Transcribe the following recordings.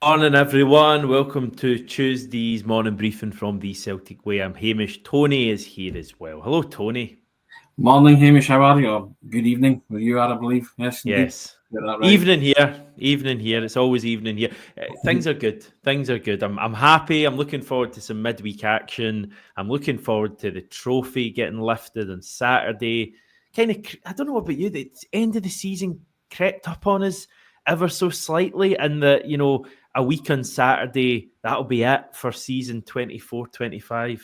Morning, everyone. Welcome to Tuesday's morning briefing from the Celtic Way. I'm Hamish. Tony is here as well. Hello, Tony. Morning, Hamish. How are you? Or good evening, where you are, I believe. Yes, indeed. Yes. Get that right. Evening here. Evening here. It's always evening here. Things are good. Things are good. I'm happy. I'm looking forward to some midweek action. I'm looking forward to the trophy getting lifted on Saturday. I don't know about you, the end of the season crept up on us ever so slightly, and a week on Saturday, that'll be it for season 24-25.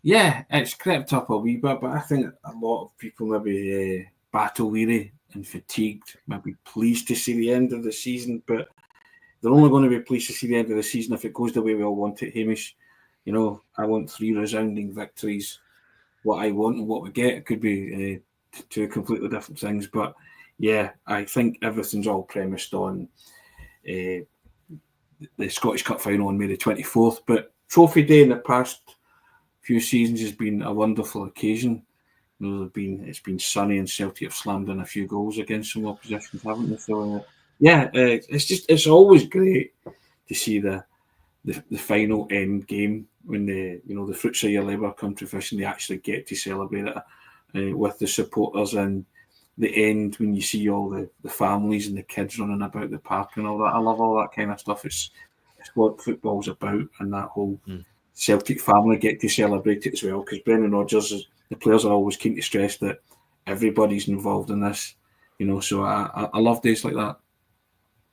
Yeah, it's crept up a wee bit, but I think a lot of people maybe battle weary and fatigued, maybe pleased to see the end of the season, but they're only going to be pleased to see the end of the season if it goes the way we all want it, Hamish. You know, I want 3 resounding victories. What I want and what we get could be two completely different things, but yeah, I think everything's all premised on uh, the Scottish Cup final on May the 24th. But Trophy Day in the past few seasons has been a wonderful occasion. You know, it's been sunny and Celtic have slammed in a few goals against some oppositions, haven't they? So it's always great to see the final end game when the fruits of your labour come to fruition. They actually get to celebrate it with the supporters, and the end when you see all the families and the kids running about the park and all that. I love all that kind of stuff. It's what football's about, and that whole Celtic family get to celebrate it as well. Because Brendan Rodgers, the players are always keen to stress that everybody's involved in this. So I love days like that.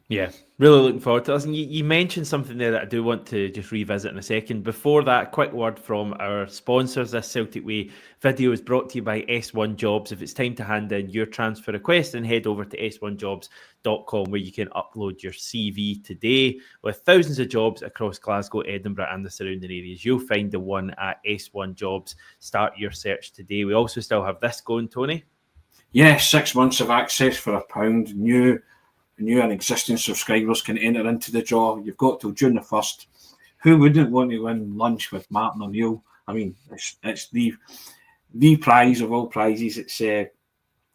Yeah, really looking forward to this. And you mentioned something there that I do want to just revisit in a second. Before that, quick word from our sponsors. This Celtic Way video is brought to you by S1 Jobs. If it's time to hand in your transfer request, then head over to s1jobs.com where you can upload your CV today. With thousands of jobs across Glasgow, Edinburgh and the surrounding areas, you'll find the one at S1 Jobs. Start your search today. We also still have this going, Tony. Yeah, 6 months of access for £1. New and existing subscribers can enter into the draw. You've got till June the 1st. Who wouldn't want to win lunch with Martin O'Neill? I mean, it's the prize of all prizes. It's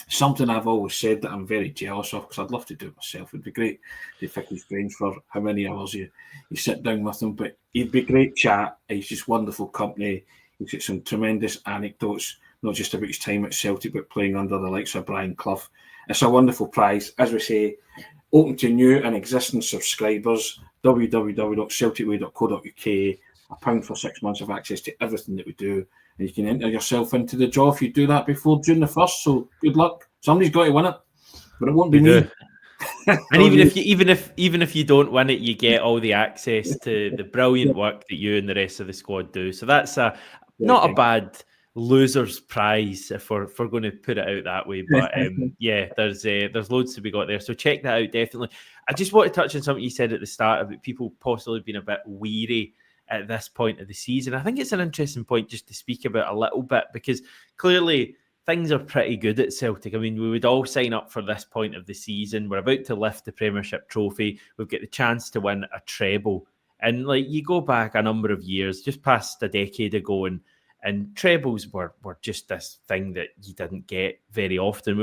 something I've always said that I'm very jealous of because I'd love to do it myself. It'd be great to pick his brains for how many hours you sit down with him. But he'd be great chat. He's just wonderful company. He's got some tremendous anecdotes, not just about his time at Celtic, but playing under the likes of Brian Clough. It's a wonderful prize. As we say, open to new and existing subscribers, www.celticway.co.uk, £1 for 6 months of access to everything that we do. And you can enter yourself into the draw if you do that before June the 1st. So good luck. Somebody's got to win it, but it won't be me. And even if you don't win it, you get all the access to the brilliant work that you and the rest of the squad do. So that's not a bad loser's prize if we're going to put it out that way. But there's loads to be got there. So check that out definitely. I just want to touch on something you said at the start about people possibly being a bit weary at this point of the season. I think it's an interesting point just to speak about a little bit because clearly things are pretty good at Celtic. I mean, we would all sign up for this point of the season. We're about to lift the Premiership trophy. We've got the chance to win a treble. And you go back a number of years, just past a decade ago, and trebles were just this thing that you didn't get very often.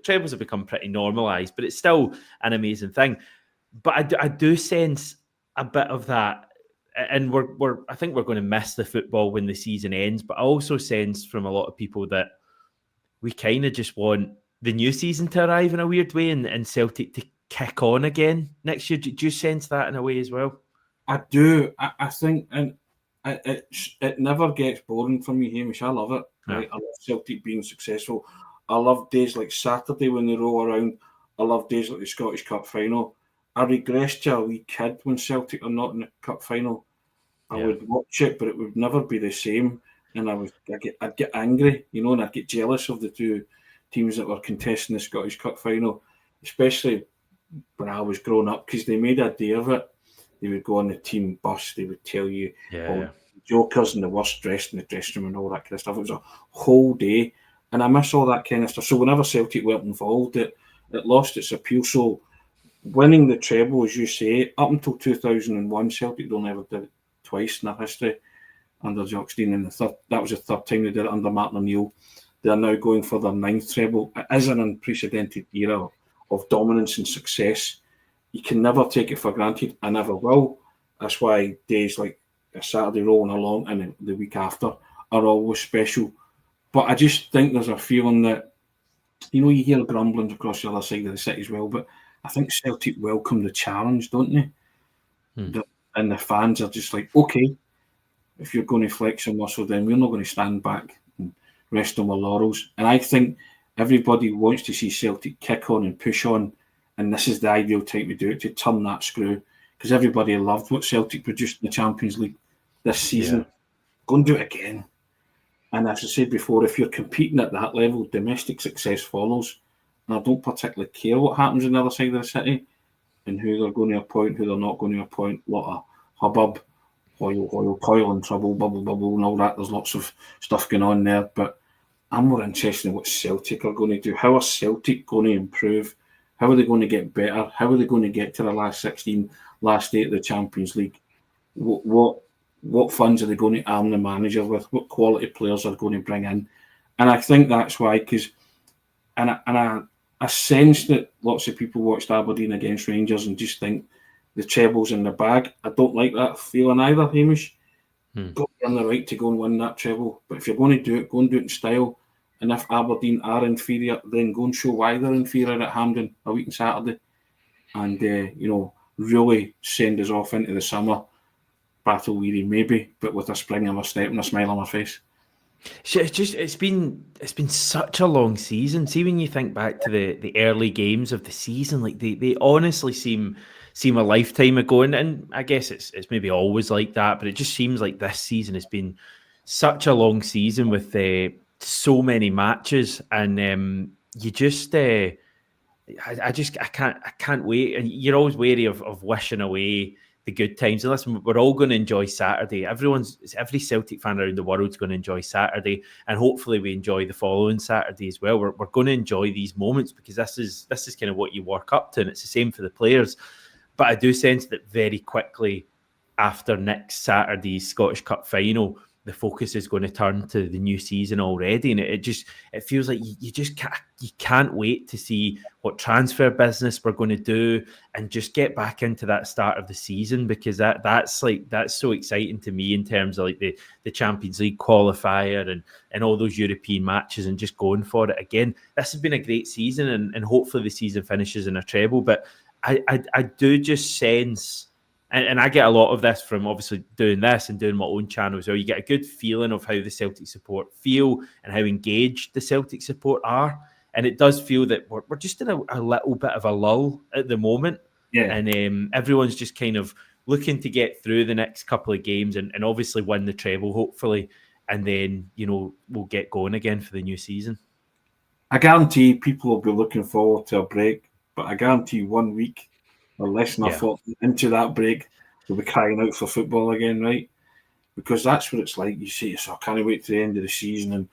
Trebles have become pretty normalised, but it's still an amazing thing. But I do sense a bit of that. And I think we're going to miss the football when the season ends. But I also sense from a lot of people that we kind of just want the new season to arrive in a weird way and Celtic to kick on again next year. Do you sense that in a way as well? I do. I think, and it never gets boring for me, Hamish. I love it. Right? I love Celtic being successful. I love days like Saturday when they roll around. I love days like the Scottish Cup final. I regress to a wee kid when Celtic are not in the cup final. I would watch it, but it would never be the same. And I'd get angry, and I'd get jealous of the two teams that were contesting the Scottish Cup final, especially when I was growing up, because they made a day of it. They would go on the team bus. They would tell you jokers and the worst dressed in the dressing room and all that kind of stuff. It was a whole day, and I miss all that kind of stuff. So whenever Celtic weren't involved, it lost its appeal. So winning the treble, as you say, up until 2001, Celtic don't ever did it twice in their history under Jock Stein, and that was the third time they did it under Martin O'Neill. They are now going for their 9th treble. It is an unprecedented era of dominance and success. you can never take it for granted. I never will. That's why days like a Saturday rolling along and the week after are always special. But I just think there's a feeling that, you hear grumblings across the other side of the city as well, but I think Celtic welcome the challenge, don't they? And the fans are just like, okay, if you're going to flex your muscle, then we're not going to stand back and rest on our laurels. And I think everybody wants to see Celtic kick on and push on, and this is the ideal time to do it, to turn that screw, because everybody loved what Celtic produced in the Champions League this season. Yeah. Go and do it again. And as I said before, if you're competing at that level, domestic success follows. And I don't particularly care what happens on the other side of the city and who they're going to appoint, who they're not going to appoint. A lot of hubbub, toil and trouble, bubble, and all that. There's lots of stuff going on there. But I'm more interested in what Celtic are going to do. How are Celtic going to improve? How are they going to get better? How are they going to get to the last 16, last 8 of the Champions League? What funds are they going to arm the manager with? What quality players are going to bring in? And I think that's why, because I sense that lots of people watched Aberdeen against Rangers and just think the treble's in the bag. I don't like that feeling either, Hamish. Got to earn the right to go and win that treble. But if you're going to do it, go and do it in style. And if Aberdeen are inferior, then go and show why they're inferior at Hampden a week on Saturday. And, really send us off into the summer. Battle weary maybe, but with a spring in my step and a smile on my face. It's been such a long season. See, when you think back to the early games of the season, like they honestly seem a lifetime ago, and I guess it's maybe always like that, but it just seems like this season has been such a long season with so many matches, and you just I can't wait, and you're always wary of wishing away the good times. And listen, we're all going to enjoy Saturday. Every Celtic fan around the world is going to enjoy Saturday, and hopefully we enjoy the following Saturday as well. We're going to enjoy these moments because this is kind of what you work up to, and it's the same for the players. But I do sense that very quickly after next Saturday's Scottish Cup final, the focus is going to turn to the new season already, and it feels like you can't wait to see what transfer business we're going to do and just get back into that start of the season, because that's so exciting to me in terms of like the Champions League qualifier and all those European matches and just going for it again. This has been a great season, and hopefully the season finishes in a treble. But I do just sense. And I get a lot of this from obviously doing this and doing my own channel as well. You get a good feeling of how the Celtic support feel and how engaged the Celtic support are. And it does feel that we're just in a little bit of a lull at the moment. Yeah. And everyone's just kind of looking to get through the next couple of games and obviously win the treble, hopefully. And then, we'll get going again for the new season. I guarantee people will be looking forward to a break, but I guarantee 1 week or less than a fortnight into that break, we'll be crying out for football again, right? Because that's what it's like. You say, I can't wait to the end of the season and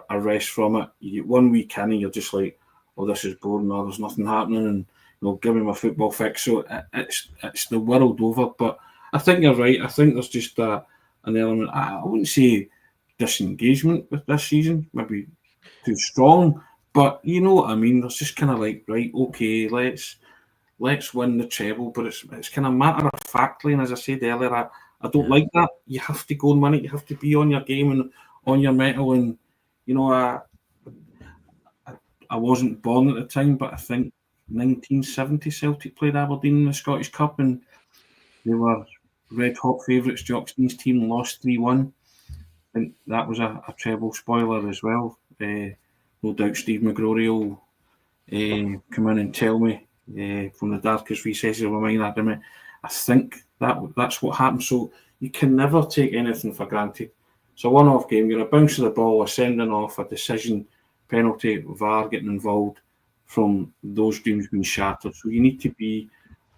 a rest from it. You get 1 week in and you're just like, oh, this is boring, or there's nothing happening, and give me my football fix. So it's the world over. But I think you're right. I think there's just an element. I wouldn't say disengagement with this season, maybe too strong, but you know what I mean. There's just kind of like, right, okay, let's win the treble, but it's kind of matter of factly. And as I said earlier, I don't like that. You have to go and win it. You have to be on your game and on your mettle. And I wasn't born at the time, but I think 1970 Celtic played Aberdeen in the Scottish Cup, and they were red hot favourites. Jockstein's team lost 3-1. I think that was a treble spoiler as well. No doubt Steve McGrory will come in and tell me from the darkest recesses of my mind. I think that's what happened. So you can never take anything for granted. It's a one-off game. You're a bounce of the ball, a sending off, a decision, penalty, VAR getting involved, from those dreams being shattered. So you need to be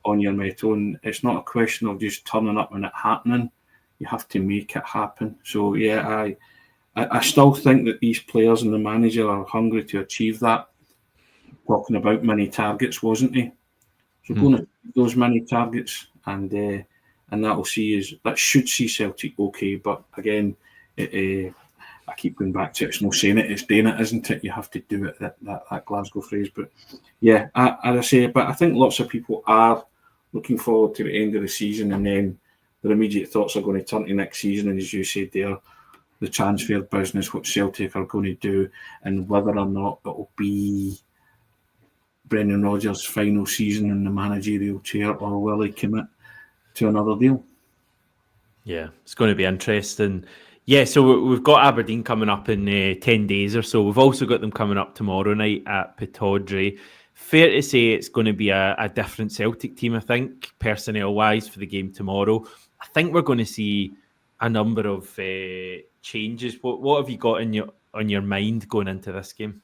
on your mettle, and it's not a question of just turning up and it happening. You have to make it happen. So yeah, I still think that these players and the manager are hungry to achieve that. Talking about many targets, wasn't he? So going to achieve those many targets, and that should see Celtic okay. But again, I keep going back to it. It's no saying it, it's doing it, isn't it? You have to do it. That Glasgow phrase. But yeah, as I say, but I think lots of people are looking forward to the end of the season, and then their immediate thoughts are going to turn to next season, and as you said there, the transfer business, what Celtic are going to do, and whether or not it will be Brendan Rodgers' final season in the managerial chair, or will he commit to another deal? Yeah, it's going to be interesting. Yeah, so we've got Aberdeen coming up in 10 days or so. We've also got them coming up tomorrow night at Pittodrie. Fair to say it's going to be a different Celtic team, I think, personnel-wise, for the game tomorrow. I think we're going to see a number of changes. What have you got on your mind going into this game?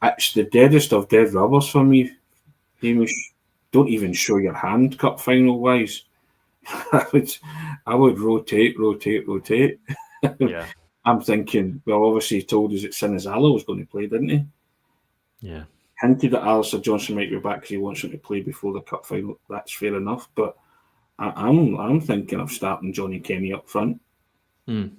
It's the deadest of dead rubbers for me, Hamish. Don't even show your hand cup final-wise. I would rotate. Yeah. I'm thinking, well, obviously he told us that Sinazalo was going to play, didn't he? Yeah. Hinted that Alistair Johnson might be back because he wants him to play before the cup final. That's fair enough, but I'm thinking of starting Johnny Kenny up front. I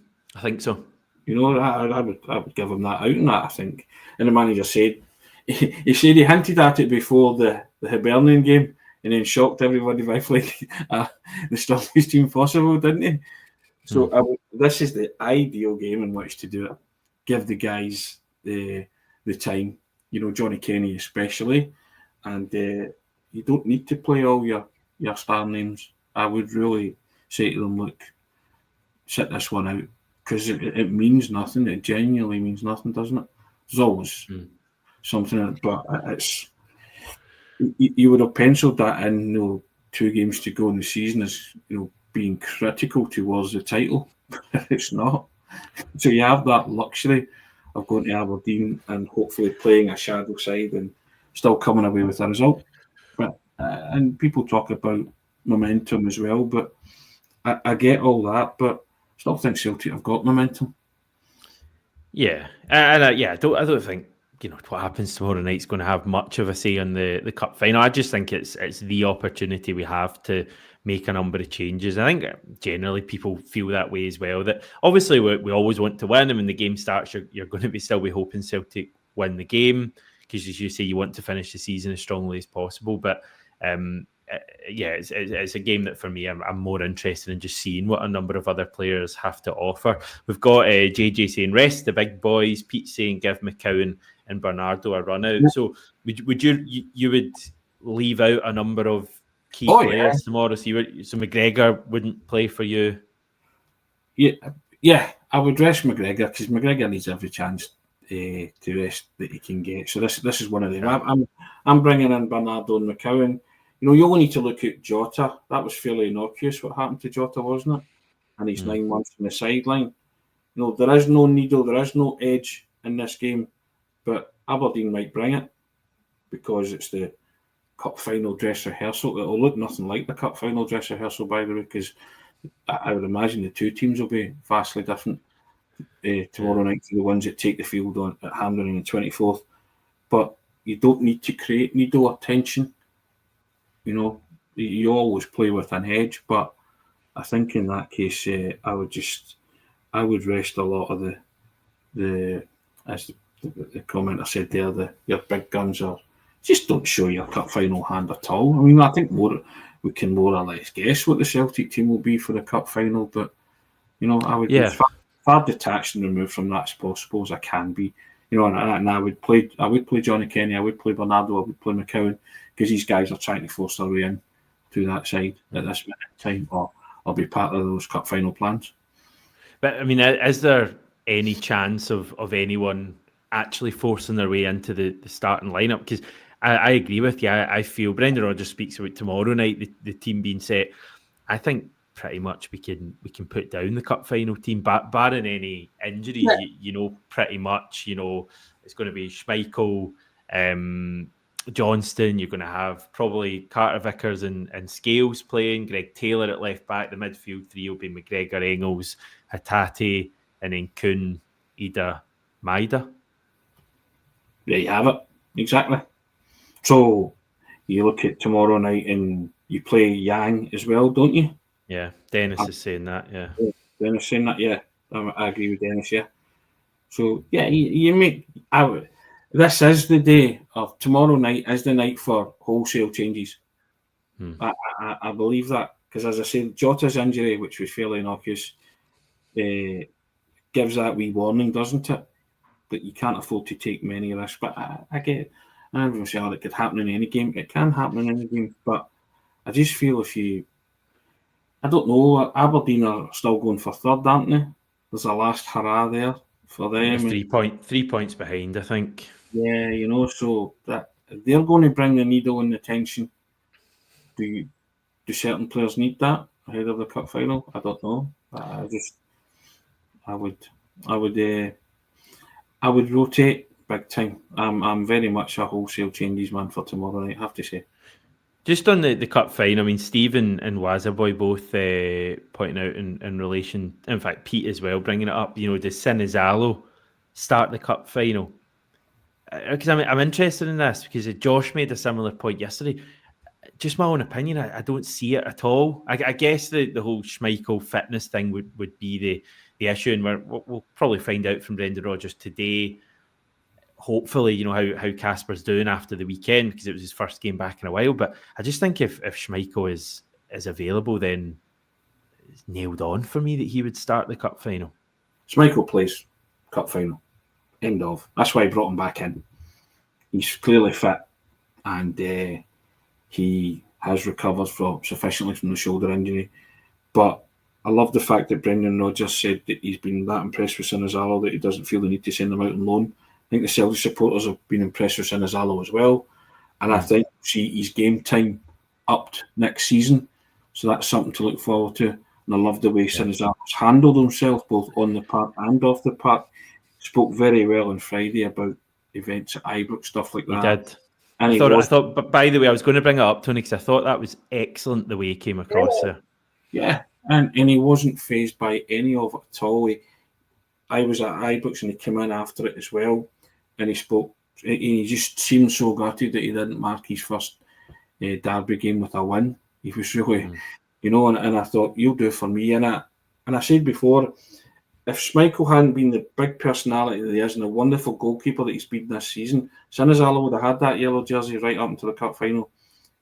think so. You know, I would give him that out in that, I think. And the manager said, he said he hinted at it before the Hibernian game, and then shocked everybody by playing the strongest team possible, didn't he? So this is the ideal game in which to do it. Give the guys the time, you know, Johnny Kenny especially, and you don't need to play all your star names. I would really say to them, look, sit this one out, because it means nothing. It genuinely means nothing, doesn't it? There's always something in it, but it's you would have penciled that in, you know, 2 games to go in the season as, you know, being critical towards the title. It's not. So you have that luxury of going to Aberdeen and hopefully playing a shadow side and still coming away with a result. But and people talk about momentum as well, but I get all that, but I still think Celtic have got momentum. Yeah, and I don't think, you know, what happens tomorrow night is going to have much of a say on the cup final. I just think it's the opportunity we have to make a number of changes. I think generally people feel that way as well. That obviously we always want to win, and when the game starts, you're going to be hoping Celtic win the game, because, as you say, you want to finish the season as strongly as possible. But it's a game that for me I'm more interested in just seeing what a number of other players have to offer. We've got JJ saying rest the big boys, Pete saying give McCowan and Bernardo a run out. So would you would leave out a number of key players tomorrow? So McGregor wouldn't play for you? Yeah, I would rest McGregor, because McGregor needs every chance to rest that he can get. So this is one of them. I'm bringing in Bernardo and McCowan. You know, you only need to look at Jota. That was fairly innocuous what happened to Jota, wasn't it? And he's 9 months on the sideline. You know, there is no needle, there is no edge in this game, but Aberdeen might bring it because it's the cup final dress rehearsal. It'll look nothing like the cup final dress rehearsal, by the way, because I would imagine the 2 teams will be vastly different tomorrow night to the ones that take the field on at Hampden on the 24th. But you don't need to create needle or tension. You know, you always play with an edge, but I think in that case, I would rest a lot of the as the commenter said there, your big guns are just don't show your cup final hand at all. I mean, I think we can more or less guess what the Celtic team will be for the cup final, but you know, I would be far detached and removed from that as possible as I can be. You know, and I would play Johnny Kenny, I would play Bernardo, I would play McCowan, because these guys are trying to force their way in to that side at this minute in time, or I'll be part of those cup final plans. But I mean, is there any chance of anyone actually forcing their way into the starting lineup? Because I agree with you. I feel Brendan Rodgers speaks about tomorrow night, the team being set. I think pretty much we can put down the cup final team, barring any injuries. Yeah. You know, pretty much. You know, it's going to be Schmeichel, Johnston. You're going to have probably Carter Vickers and Scales playing. Greg Taylor at left back. The midfield 3 will be McGregor, Engels, Hatate, and then Kuhn, Ida, Maida. There you have it. Exactly. So you look at tomorrow night and you play Yang as well, don't you? Yeah, Dennis is saying that. Yeah, Dennis saying that. Yeah, I agree with Dennis. Yeah. So yeah, you make. This is the day of tomorrow night. Is the night for wholesale changes. I believe that, because as I said, Jota's injury, which was fairly innocuous, gives that wee warning, doesn't it? That you can't afford to take many risks. But I get it. I'm not going to say, it could happen in any game. It can happen in any game. But I just feel I don't know, Aberdeen are still going for third, aren't they? There's a last hurrah there for them. 3 points behind, I think. Yeah, so that they're going to bring the needle in the tension. Do certain players need that ahead of the cup final? I don't know. I would rotate big time. I'm very much a wholesale changes man for tomorrow night, I have to say. Just on the cup final, I mean, Stephen and Wazaboy both pointing out in relation, in fact, Pete as well, bringing it up, does Sinizalo start the cup final? Because I'm interested in this, because Josh made a similar point yesterday. Just my own opinion, I don't see it at all. I guess the whole Schmeichel fitness thing would be the issue, and we'll probably find out from Brendan Rodgers today, hopefully, how Casper's doing after the weekend, because it was his first game back in a while. But I just think if Schmeichel is available, then it's nailed on for me that he would start the cup final. Schmeichel plays cup final. End of. That's why I brought him back in. He's clearly fit, and he has recovered sufficiently from the shoulder injury. But I love the fact that Brendan Rodgers said that he's been that impressed with Sinizalo that he doesn't feel the need to send him out on loan. I think the Celtic supporters have been impressed with Sinizalo as well. And I think we'll see his game time upped next season. So that's something to look forward to. And I love the way Sinizalo's handled himself, both on the park and off the park. Spoke very well on Friday about events at Ibrox, stuff like that. He did. And I thought, but by the way, I was going to bring it up, Tony, because I thought that was excellent the way he came across there. Yeah, and he wasn't fazed by any of it at all. I was at Ibrox and he came in after it as well, and he spoke. He just seemed so gutted that he didn't mark his first derby game with a win. He was really, and I thought, you'll do for me. And I said before, if Schmeichel hadn't been the big personality that he is and the wonderful goalkeeper that he's been this season, Sinizalo would have had that yellow jersey right up into the cup final,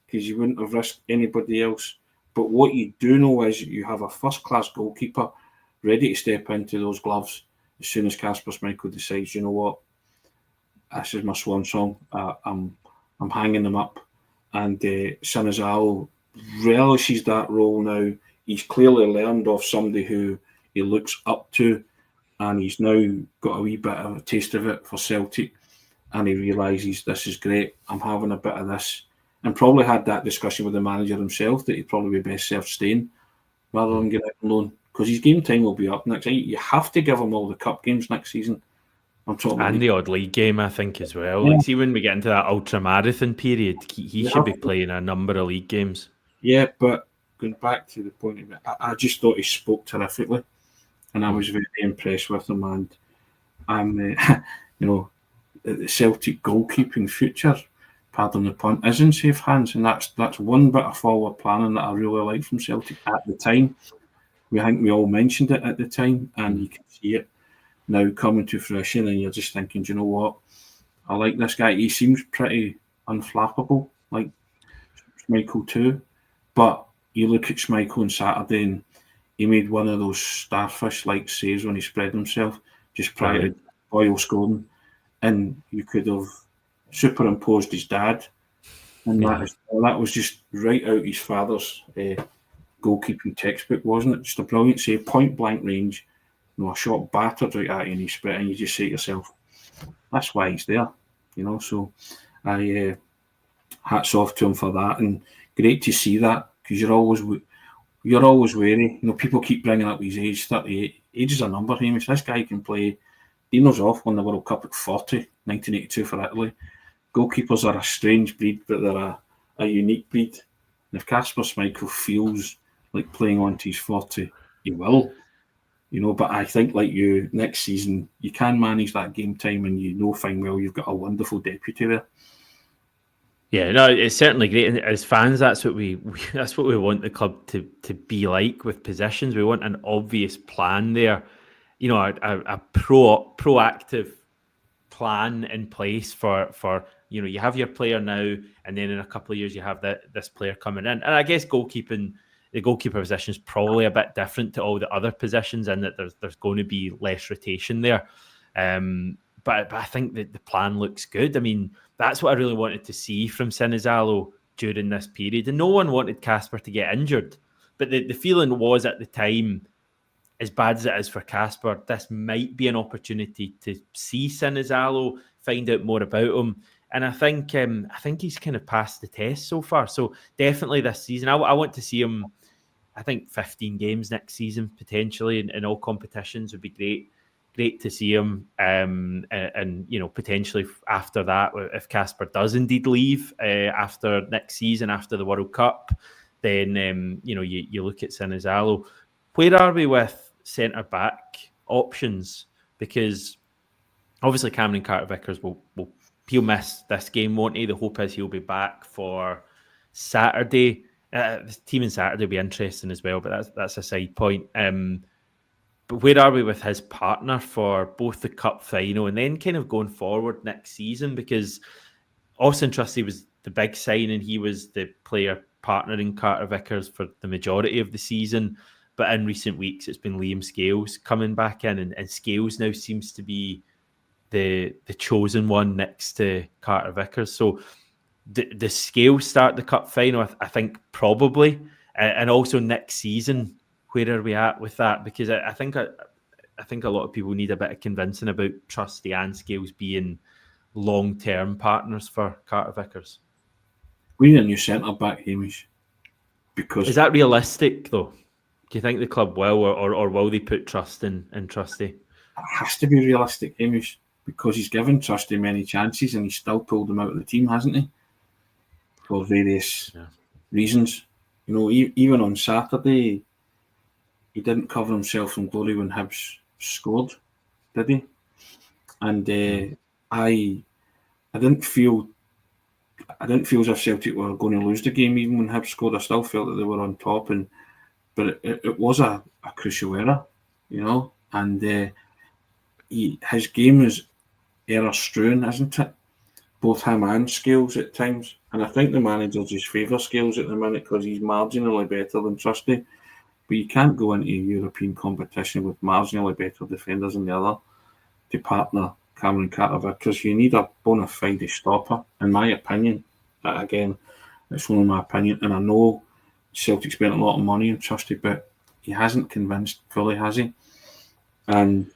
because you wouldn't have risked anybody else. But what you do know is you have a first-class goalkeeper ready to step into those gloves as soon as Kasper Schmeichel decides, you know what, this is my swan song. I'm hanging them up. And Sinizalo relishes that role now. He's clearly learned off somebody who he looks up to, and he's now got a wee bit of a taste of it for Celtic, and he realises this is great, I'm having a bit of this, and probably had that discussion with the manager himself that he'd probably be best served staying rather than getting out on loan, because his game time will be up next. You have to give him all the cup games next season. I'm talking and the odd league game, I think, as well. Yeah. Like, see, when we get into that ultra marathon period, he should be playing a number of league games. Yeah, but going back to the point of it, I just thought he spoke terrifically, and I was very impressed with him. And I'm, the Celtic goalkeeping future, pardon the pun, is in safe hands, and that's one bit of forward planning that I really liked from Celtic at the time. I think we all mentioned it at the time, and you can see it now coming to fruition, and you're just thinking, do you know what? I like this guy. He seems pretty unflappable, like Schmeichel too. But you look at Schmeichel on Saturday, and he made one of those starfish-like saves when he spread himself just prior to Boyle scoring, and you could have superimposed his dad, and that was just right out his father's goalkeeping textbook, wasn't it? Just a brilliant save, point blank range. A shot battered right at you, and you just say to yourself, that's why he's there, So I hats off to him for that, and great to see that, because you're always wary. People keep bringing up his age, 38. Age is a number, Hamish. This guy can play. Dino's off won the World Cup at 40, 1982 for Italy. Goalkeepers are a strange breed, but they're a unique breed. And if Kasper Schmeichel feels like playing on to his 40, he will. But I think, like you, next season, you can manage that game time, and fine well you've got a wonderful deputy there. Yeah, no, it's certainly great. And as fans, that's what we want the club to be like with positions. We want an obvious plan there, a proactive plan in place for you have your player now, and then in a couple of years you have this player coming in. And I guess the goalkeeper position is probably a bit different to all the other positions in that there's going to be less rotation there. But I think that the plan looks good. I mean, that's what I really wanted to see from Sinizalo during this period. And no one wanted Casper to get injured. But the feeling was at the time, as bad as it is for Casper, this might be an opportunity to see Sinizalo, find out more about him. And I think he's kind of passed the test so far. So definitely this season, I want to see him, I think 15 games next season, potentially, in all competitions would be great. Great to see him. And potentially after that, if Casper does indeed leave after next season, after the World Cup, then, you look at Sinizalo. Where are we with centre-back options? Because obviously Cameron Carter-Vickers he'll miss this game, won't he? The hope is he'll be back for Saturday. The team on Saturday will be interesting as well, but that's a side point. But where are we with his partner for both the Cup final and then kind of going forward next season? Because Austin Trusty was the big signing. He was the player partnering Carter-Vickers for the majority of the season. But in recent weeks, it's been Liam Scales coming back in, and Scales now seems to be the chosen one next to Carter-Vickers. So does Scales start the Cup final? I think probably. And also next season, where are we at with that? Because I think a lot of people need a bit of convincing about Trusty and Scales being long-term partners for Carter-Vickers. We need a new centre-back, Hamish. Because is that realistic, though? Do you think the club will, or will they put trust in Trusty? It has to be realistic, Hamish, because he's given Trusty many chances and he's still pulled him out of the team, hasn't he? For various reasons. Even on Saturday, he didn't cover himself in glory when Hibs scored, did he? And I didn't feel as if Celtic were going to lose the game even when Hibs scored. I still felt that they were on top, but it was a crucial error, and his game is error-strewn, isn't it? Both him and Scales at times. And I think the manager just favours Scales at the minute because he's marginally better than Trusty. But you can't go into European competition with marginally better defenders than the other to partner Cameron Carter-Vickers. You need a bona fide stopper, in my opinion. Again, it's only my opinion. And I know Celtic spent a lot of money on Trusty, but he hasn't convinced fully, has he? And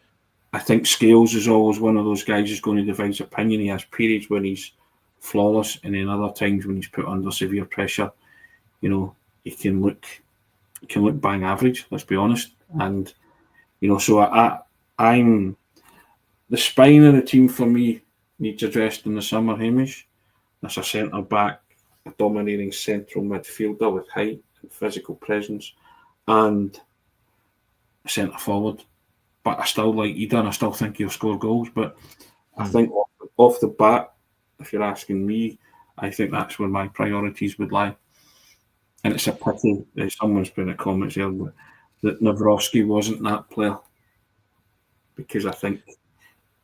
I think Scales is always one of those guys who's going to divide his opinion. He has periods when he's flawless, and then other times when he's put under severe pressure, he can look bang average. Let's be honest. And so I'm the spine of the team for me needs addressed in the summer, Hamish. That's a centre back, a dominating central midfielder with height and physical presence, and a centre forward. But I still like Eden. I still think he'll score goals. But I think off the bat, if you're asking me, I think that's where my priorities would lie. And it's a pity, someone's put in the comments here, that Nawrocki wasn't that player. Because I think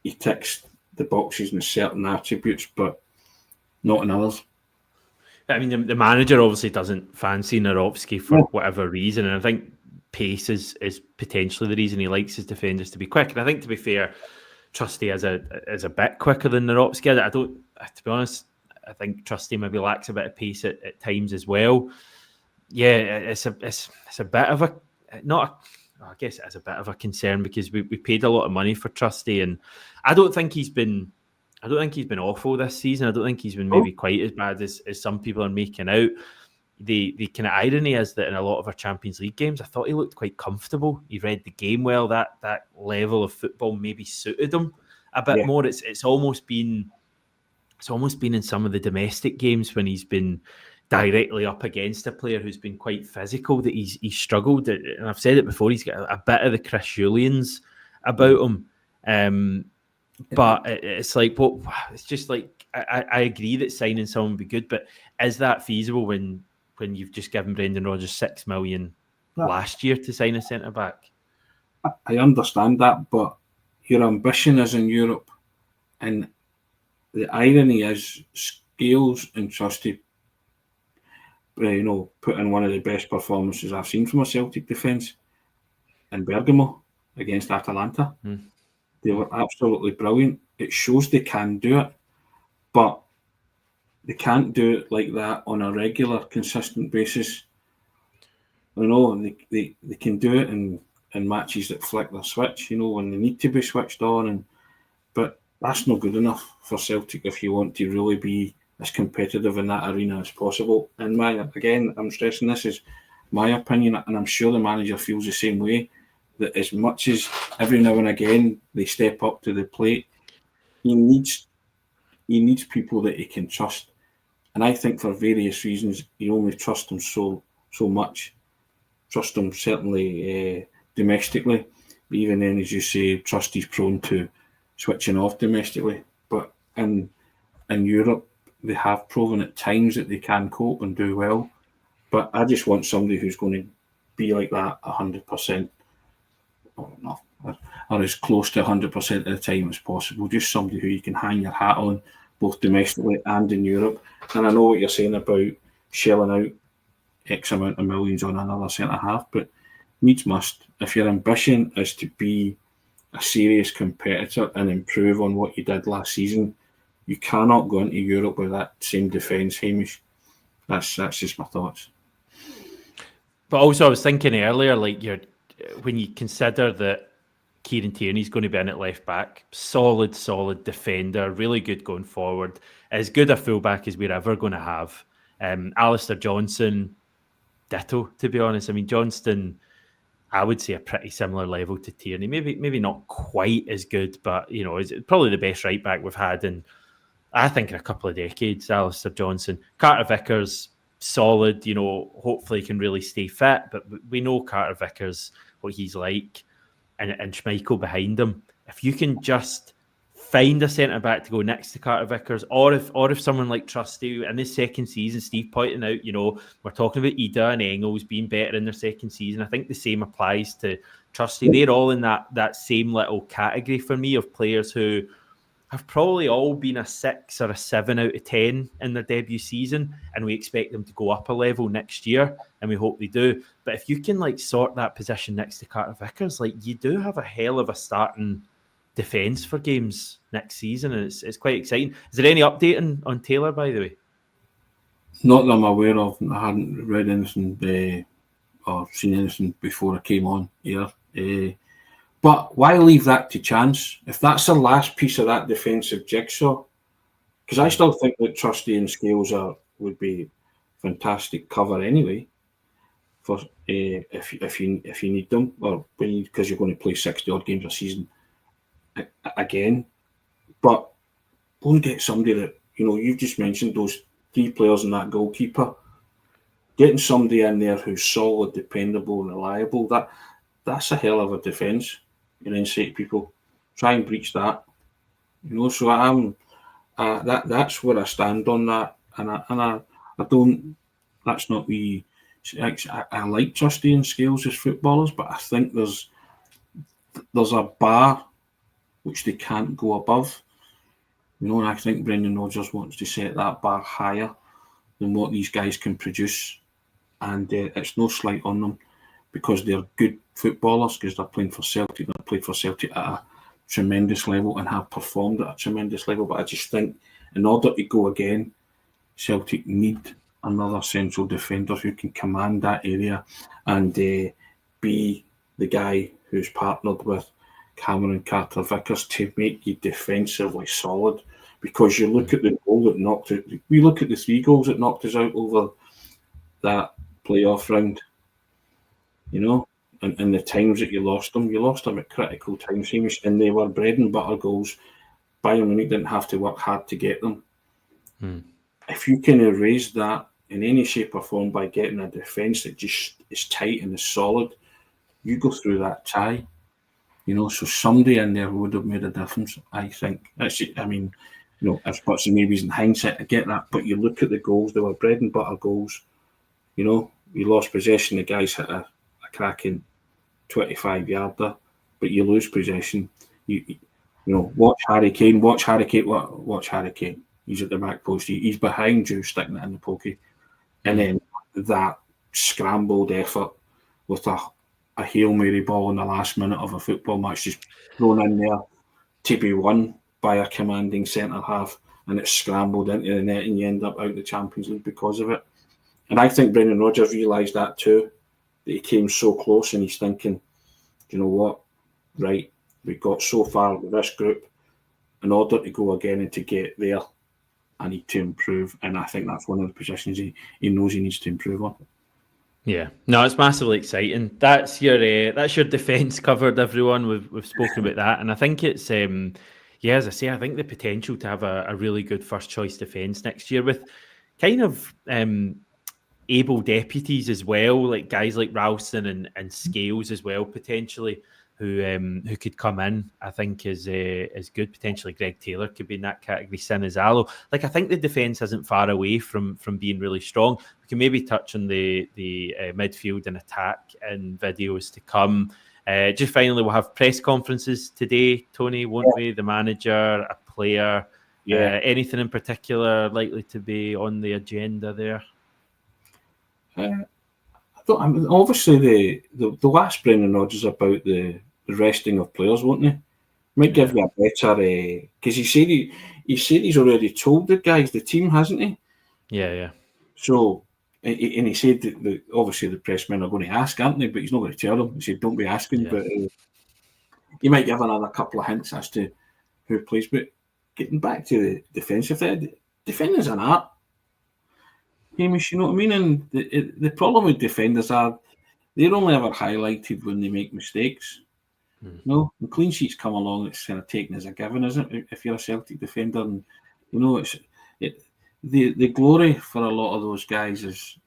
he ticks the boxes in certain attributes, but not in others. I mean, the manager obviously doesn't fancy Nawrocki for whatever reason. And I think pace is potentially the reason he likes his defenders to be quick. And I think, to be fair, Trusty is a bit quicker than Nawrocki. To be honest, I think Trusty maybe lacks a bit of pace at times as well. Yeah, it's a bit of I guess it is a bit of a concern because we paid a lot of money for Trusty, and I don't think he's been awful this season. I don't think he's been maybe quite as bad as some people are making out. The kind of irony is that in a lot of our Champions League games, I thought he looked quite comfortable. He read the game well. That level of football maybe suited him a bit more. It's almost been in some of the domestic games when he's been directly up against a player who's been quite physical that he's struggled. And I've said it before, he's got a bit of the Chris Julians about him. But it's like, it's just like, I agree that signing someone would be good, but is that feasible when you've just given Brendan Rodgers $6 million last year to sign a centre-back? I understand that, but your ambition is in Europe, and the irony is Scales and Trusty, put in one of the best performances I've seen from a Celtic defence in Bergamo against Atalanta. They were absolutely brilliant. It shows they can do it, but they can't do it like that on a regular, consistent basis. They can do it in matches that flick their switch, when they need to be switched on. But that's not good enough for Celtic if you want to really be as competitive in that arena as possible. And I'm stressing this is my opinion, and I'm sure the manager feels the same way, that as much as every now and again they step up to the plate, he needs people that he can trust. And I think for various reasons, you only trust them so much. Trust them certainly domestically. But even then, as you say, trust is prone to switching off domestically. But in Europe, they have proven at times that they can cope and do well. But I just want somebody who's going to be like that 100%, or as close to 100% of the time as possible. Just somebody who you can hang your hat on, both domestically and in Europe. And I know what you're saying about shelling out X amount of millions on another centre-half, but needs must. If your ambition is to be a serious competitor and improve on what you did last season, you cannot go into Europe with that same defence, Hamish. That's just my thoughts. But also, I was thinking earlier, when you consider that Kieran Tierney's going to be in at left back, solid defender, really good going forward, as good a fullback as we're ever going to have. Alistair Johnston, ditto, to be honest. I mean, Johnston, I would say a pretty similar level to Tierney. Maybe not quite as good, but is probably the best right back we've had in, I think, in a couple of decades. Alistair Johnston, Carter Vickers, solid. Hopefully can really stay fit, but we know Carter Vickers, what he's like, and Schmeichel behind him. If you can just find a centre back to go next to Carter Vickers, or if someone like Trusty in his second season, Steve pointing out, we're talking about Ida and Engels being better in their second season. I think the same applies to Trusty. They're all in that same little category for me of players who have probably all been a 6 or a 7 out of 10 in their debut season, and we expect them to go up a level next year, and we hope they do. But if you can sort that position next to Carter Vickers, you do have a hell of a starting defence for games next season, and it's quite exciting. Is there any update on Taylor, by the way? Not that I'm aware of. I hadn't read anything or seen anything before I came on here. But why leave that to chance? If that's the last piece of that defensive jigsaw, because I still think that Trusty and Scales would be fantastic cover anyway. For if you need them, or because you're going to play 60 odd games a season again. But go and get somebody that you've just mentioned those 3 players and that goalkeeper. Getting somebody in there who's solid, dependable, and reliable. That's a hell of a defence. And then say to people, try and breach that. So I'm that's where I stand on that, and I don't. That's not me. I like Trusty and Scales as footballers, but I think there's a bar which they can't go above. And I think Brendan Rodgers wants to set that bar higher than what these guys can produce, and it's no slight on them, because they're good footballers, because they're playing for Celtic. They've played for Celtic at a tremendous level and have performed at a tremendous level. But I just think in order to go again, Celtic need another central defender who can command that area and be the guy who's partnered with Cameron Carter Vickers to make you defensively solid. Because you look at the goal that knocked it, we look at the 3 goals that knocked us out over that playoff round. And the times that you lost them at critical times, and they were bread and butter goals. Bayern Munich didn't have to work hard to get them. If you can erase that in any shape or form by getting a defence that just is tight and is solid, you go through that tie. So somebody in there would have made a difference, I think. I've got some maybes in hindsight, I get that, but you look at the goals, they were bread and butter goals. You lost possession, the guys hit a cracking 25-yarder, but you lose possession. Watch Harry Kane. Watch Harry Kane. Watch Harry Kane. He's at the back post. He's behind you, sticking it in the pokey. And then that scrambled effort with a Hail Mary ball in the last minute of a football match just thrown in there to be won by a commanding centre-half, and it's scrambled into the net and you end up out of the Champions League because of it. And I think Brendan Rodgers realised that too, that he came so close and he's thinking, you know what, right, we got so far with this group. In order to go again and to get there, I need to improve. And I think that's one of the positions he knows he needs to improve on. Yeah, no, it's massively exciting. That's your defence covered, everyone. We've spoken about that, and I think it's as I say, I think the potential to have a really good first choice defence next year with kind of able deputies as well, like guys like Ralston and Scales as well potentially, who could come in. I think is good. Potentially Greg Taylor could be in that category. Sin Azalo. Like, I think the defence isn't far away from being really strong. We can maybe touch on the midfield and attack in videos to come. Just finally, we'll have press conferences today, Tony, won't we? The manager, a player. Anything in particular likely to be on the agenda there? Obviously, the last Brendan Rodgers about the resting of players, won't he? Might give you a better because he said he's already told the guys, the team, hasn't he? Yeah. So, and he said that obviously the pressmen are going to ask, aren't they? But he's not going to tell them. He said, "Don't be asking." Yeah. But he might give another couple of hints as to who plays. But getting back to the defensive side, defending's an art. Hamish, you know what I mean? And the problem with defenders are they're only ever highlighted when they make mistakes. No, when clean sheets come along, it's kind of taken as a given, isn't it? If you're a Celtic defender, and the glory for a lot of those guys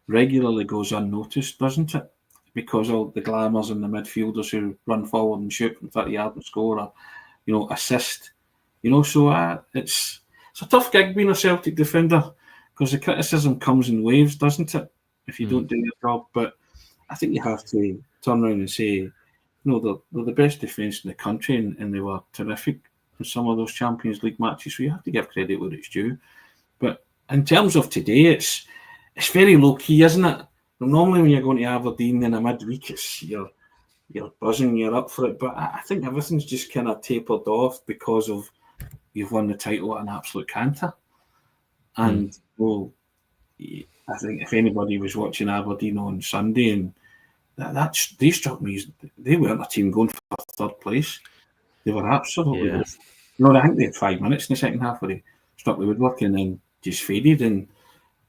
regularly goes unnoticed, doesn't it? Because all the glamours and the midfielders who run forward and shoot from 30 yards and score, or assist. So it's a tough gig being a Celtic defender because the criticism comes in waves, doesn't it? If you don't do your job, but I think you have to turn around and say, they're the best defence in the country, and they were terrific in some of those Champions League matches. So you have to give credit where it's due. But in terms of today, it's very low key, isn't it? Normally, when you're going to Aberdeen in a midweek, you're buzzing, you're up for it. But I think everything's just kind of tapered off because of you've won the title at an absolute canter. And I think if anybody was watching Aberdeen on Sunday, and they struck me as they weren't a team going for third place. They were absolutely. I think they had 5 minutes in the second half where they struck the woodwork and then just faded. And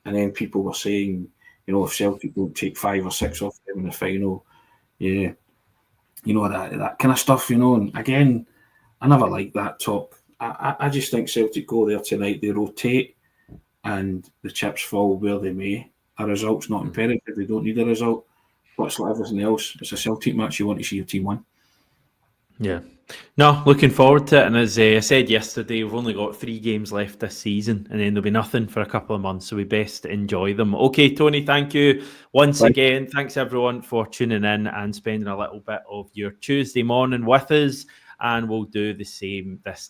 then people were saying, if Celtic don't take 5 or 6 off them in the final, that kind of stuff. And again, I never liked that talk. I just think Celtic go there tonight, they rotate, and the chips fall where they may. A result's not imperative. They don't need a result. But it's like everything else. It's a Celtic match. You want to see your team win. Yeah. No, looking forward to it. And as I said yesterday, we've only got 3 games left this season, and then there'll be nothing for a couple of months, so we best enjoy them. Okay, Tony, thank you once again. Thanks, everyone, for tuning in and spending a little bit of your Tuesday morning with us, and we'll do the same this time.